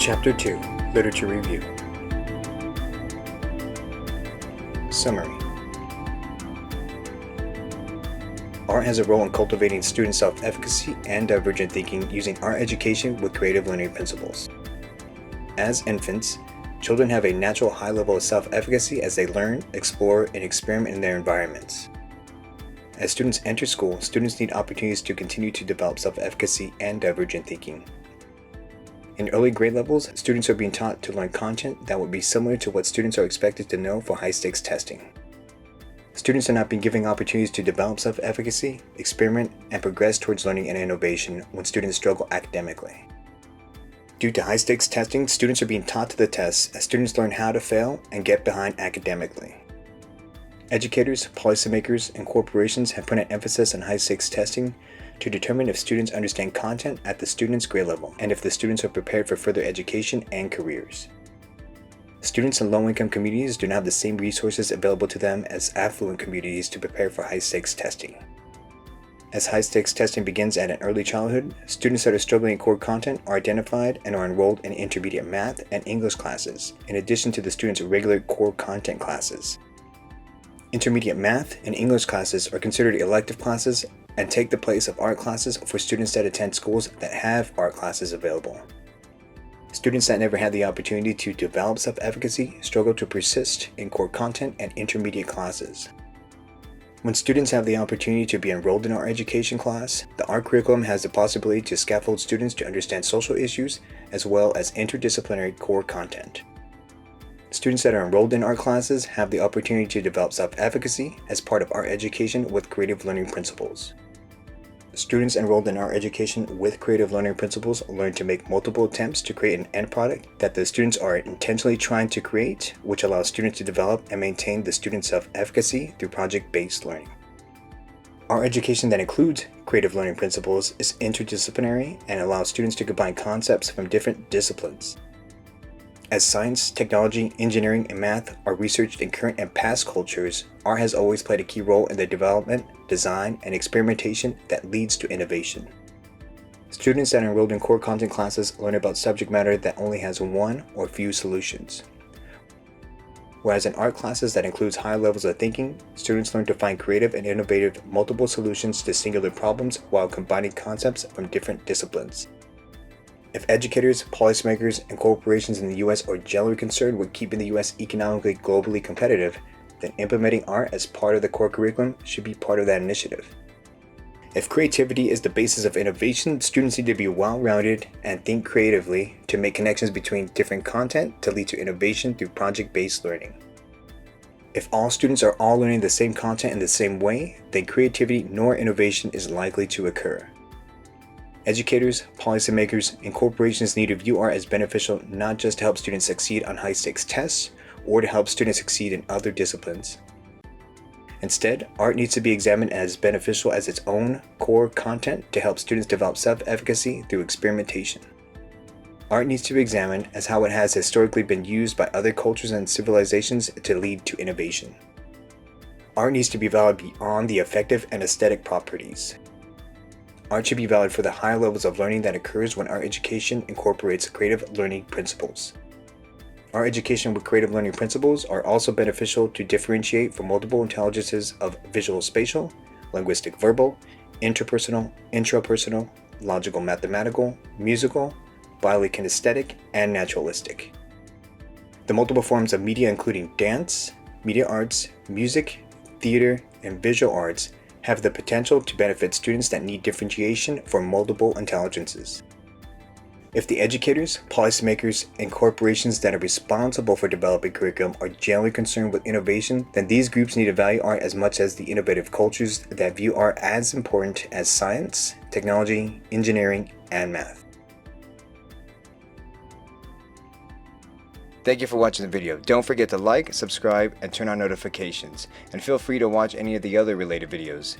Chapter 2, Literature Review. Summary. Art has a role in cultivating student self-efficacy and divergent thinking using art education with creative learning principles. As infants, children have a natural high level of self-efficacy as they learn, explore, and experiment in their environments. As students enter school, students need opportunities to continue to develop self-efficacy and divergent thinking. In early grade levels, students are being taught to learn content that would be similar to what students are expected to know for high-stakes testing. Students are not being given opportunities to develop self-efficacy, experiment, and progress towards learning and innovation when students struggle academically. Due to high-stakes testing, students are being taught to the test as students learn how to fail and get behind academically. Educators, policymakers, and corporations have put an emphasis on high-stakes testing to determine if students understand content at the student's grade level and if the students are prepared for further education and careers. Students in low-income communities do not have the same resources available to them as affluent communities to prepare for high-stakes testing. As high-stakes testing begins at an early childhood, students that are struggling in core content are identified and are enrolled in intermediate math and English classes, in addition to the students' regular core content classes. Intermediate math and English classes are considered elective classes and take the place of art classes for students that attend schools that have art classes available. Students that never had the opportunity to develop self-efficacy struggle to persist in core content and intermediate classes. When students have the opportunity to be enrolled in our education class, the art curriculum has the possibility to scaffold students to understand social issues as well as interdisciplinary core content. Students that are enrolled in art classes have the opportunity to develop self-efficacy as part of art education with creative learning principles. Students enrolled in art education with creative learning principles learn to make multiple attempts to create an end product that the students are intentionally trying to create, which allows students to develop and maintain the student's self-efficacy through project-based learning. Art education that includes creative learning principles is interdisciplinary and allows students to combine concepts from different disciplines. As science, technology, engineering, and math are researched in current and past cultures, art has always played a key role in the development, design, and experimentation that leads to innovation. Students that are enrolled in core content classes learn about subject matter that only has one or few solutions. Whereas in art classes that includes higher levels of thinking, students learn to find creative and innovative multiple solutions to singular problems while combining concepts from different disciplines. If educators, policymakers, and corporations in the U.S. are generally concerned with keeping the U.S. economically globally competitive, then implementing art as part of the core curriculum should be part of that initiative. If creativity is the basis of innovation, students need to be well-rounded and think creatively to make connections between different content to lead to innovation through project-based learning. If all students are all learning the same content in the same way, then creativity nor innovation is likely to occur. Educators, policymakers, and corporations need to view art as beneficial not just to help students succeed on high-stakes tests or to help students succeed in other disciplines. Instead, art needs to be examined as beneficial as its own core content to help students develop self-efficacy through experimentation. Art needs to be examined as how it has historically been used by other cultures and civilizations to lead to innovation. Art needs to be valid beyond the affective and aesthetic properties. Art should be valid for the higher levels of learning that occurs when art education incorporates creative learning principles. Art education with creative learning principles are also beneficial to differentiate from multiple intelligences of visual spatial, linguistic verbal, interpersonal, intrapersonal, logical mathematical, musical, bodily kinesthetic, and naturalistic. The multiple forms of media including dance, media arts, music, theater, and visual arts have the potential to benefit students that need differentiation from multiple intelligences. If the educators, policymakers, and corporations that are responsible for developing curriculum are generally concerned with innovation, then these groups need to value art as much as the innovative cultures that view art as important as science, technology, engineering, and math. Thank you for watching the video. Don't forget to like, subscribe, and turn on notifications. And feel free to watch any of the other related videos.